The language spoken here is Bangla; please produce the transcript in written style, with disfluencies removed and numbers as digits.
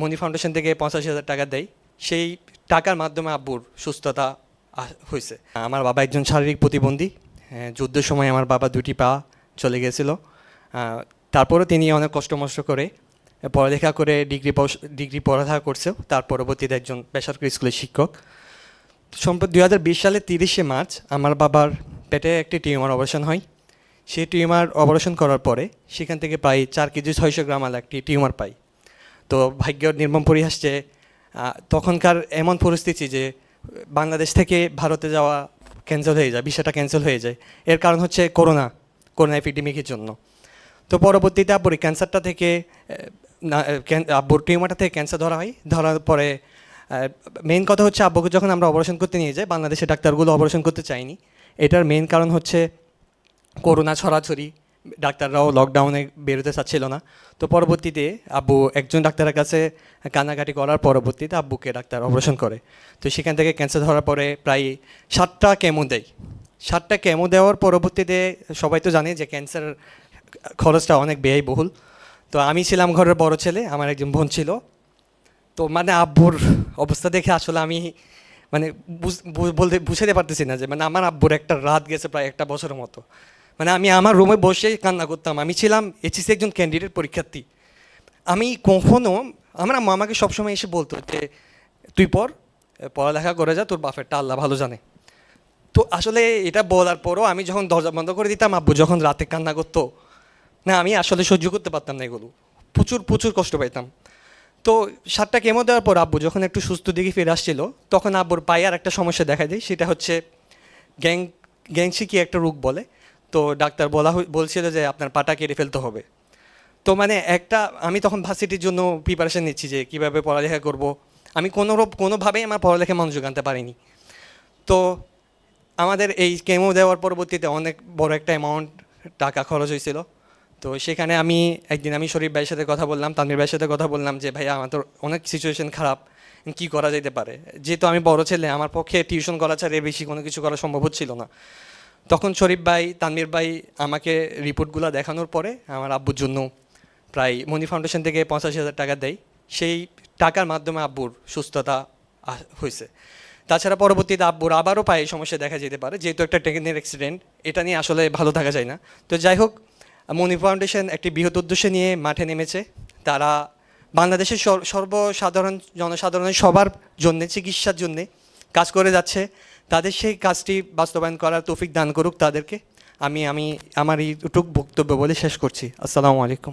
মনি ফাউন্ডেশন থেকে 85,000 টাকা দেয়। সেই টাকার মাধ্যমে আব্বুর সুস্থতা হয়েছে। আমার বাবা একজন শারীরিক প্রতিবন্ধী। যুদ্ধের সময় আমার বাবা দুটি পা চলে গেছিল। তারপরও তিনি অনেক কষ্ট করে পড়ালেখা করে ডিগ্রি পড়ালেখা করছেও। তার পরবর্তীতে একজন বেসরকারি স্কুলের শিক্ষক। সম্প্রতি 2020 সালের 30শে মার্চ আমার বাবার পেটে একটি টিউমার অপারেশন হয়। সেই টিউমার অপারেশন করার পরে সেখান থেকে প্রায় 4 কেজি 600 গ্রাম একটি টিউমার পাই। তো ভাগ্যের নির্মম পরিহাস যে তখনকার এমন পরিস্থিতি যে বাংলাদেশ থেকে ভারতে যাওয়া ক্যান্সেল হয়ে যায়, ভিসাটা ক্যান্সেল হয়ে যায়। এর কারণ হচ্ছে করোনা এপিডেমিকের জন্য। তো পরবর্তীতে আব্বুর ক্যান্সারটা থেকে আব্বুর টিউমারটা থেকে ক্যান্সার ধরা হয়। ধরার পরে মেইন কথা হচ্ছে আব্বুকে যখন আমরা অপারেশন করতে নিয়ে যাই, বাংলাদেশের ডাক্তারগুলো অপারেশন করতে চায়নি। এটার মেইন কারণ হচ্ছে করোনা ছড়াছড়ি, ডাক্তাররাও লকডাউনে বেরোতে চাচ্ছিল না। তো পরবর্তীতে আব্বু একজন ডাক্তারের কাছে কান্নাকাটি করার পরবর্তীতে আব্বুকে ডাক্তার অপারেশন করে। তো সেখান থেকে ক্যান্সার ধরার পরে প্রায় 7টা কেমো দেয়। 7টা কেমো দেওয়ার পরবর্তীতে সবাই তো জানে যে ক্যান্সার খরচটা অনেক ব্যয়বহুল। তো আমি ছিলাম ঘরের বড় ছেলে, আমার একজন বোন ছিল। তো মানে আব্বুর অবস্থা দেখে আসলে আমি মানে বুঝাতে পারতেছি না যে মানে আমার আব্বুর একটা রাত গেছে প্রায় 1 বছরের মতো। মানে আমি আমার রুমে বসেই কান্না করতাম। আমি ছিলাম এইচএসসি একজন ক্যান্ডিডেট পরীক্ষার্থী। আমি কখনো আমার আম্মা আমাকে সবসময় এসে বলতো যে তুই পড়ালেখা করে যা, তোর বাপেরটা আল্লাহ ভালো জানে। তো আসলে এটা বলার পরও আমি যখন দরজা বন্ধ করে দিতাম, আব্বু যখন রাতে কান্না করতো, না আমি আসলে সহ্য করতে পারতাম না এগুলো। প্রচুর কষ্ট পাইতাম। তো 7টা কেমো দেওয়ার পর আব্বু যখন একটু সুস্থ দিকে ফিরে আসছিল, তখন আব্বুর পায়ে আর একটা সমস্যা দেখা দেয়। সেটা হচ্ছে গ্যাংসি কি একটা রোগ বলে। তো ডাক্তার বলছিল যে আপনার পাটা কেটে ফেলতে হবে। তো মানে আমি তখন ভার্সিটির জন্য প্রিপারেশন নিচ্ছি যে কীভাবে পড়ালেখা করব। আমি কোনোভাবেই আমার পড়ালেখায় মনোযোগ আনতে পারিনি। তো আমাদের এই কেমো দেওয়ার পরবর্তীতে অনেক বড় একটা অ্যামাউন্ট টাকা খরচ হয়েছিল। তো সেখানে একদিন শরীফ ভাইয়ের সাথে কথা বললাম, তানভীর ভাইয়ের সাথে কথা বললাম যে ভাইয়া আমার তো অনেক সিচুয়েশন খারাপ, কী করা যেতে পারে। যেহেতু আমি বড় ছেলে, আমার পক্ষে টিউশন করা ছাড়া বেশি কোনো কিছু করা সম্ভব হচ্ছিল না। তখন শরীফ ভাই, তানভীর ভাই আমাকে রিপোর্টগুলো দেখানোর পরে আমার আব্বুর জন্য প্রায় মনি ফাউন্ডেশন থেকে 85,000 টাকা দেয়। সেই টাকার মাধ্যমে আব্বুর সুস্থতা হয়েছে। তাছাড়া পরবর্তীতে আব্বুর আবারও পায়ে সমস্যা দেখা যেতে পারে, যেহেতু একটা ট্রেনের অ্যাক্সিডেন্ট। এটা নিয়ে আসলে ভালো থাকা যায় না। তো যাই হোক, মনি ফাউন্ডেশন একটি বৃহৎ উদ্দেশ্যে নিয়ে মাঠে নেমেছে। তারা বাংলাদেশের জনসাধারণের সবার জন্যে, চিকিৎসার জন্যে কাজ করে যাচ্ছে। তাদের সেই কাজটি বাস্তবায়ন করার তৌফিক দান করুক তাদেরকে। আমি আমার এইটুকু বক্তব্য বলে শেষ করছি। আসসালামু আলাইকুম।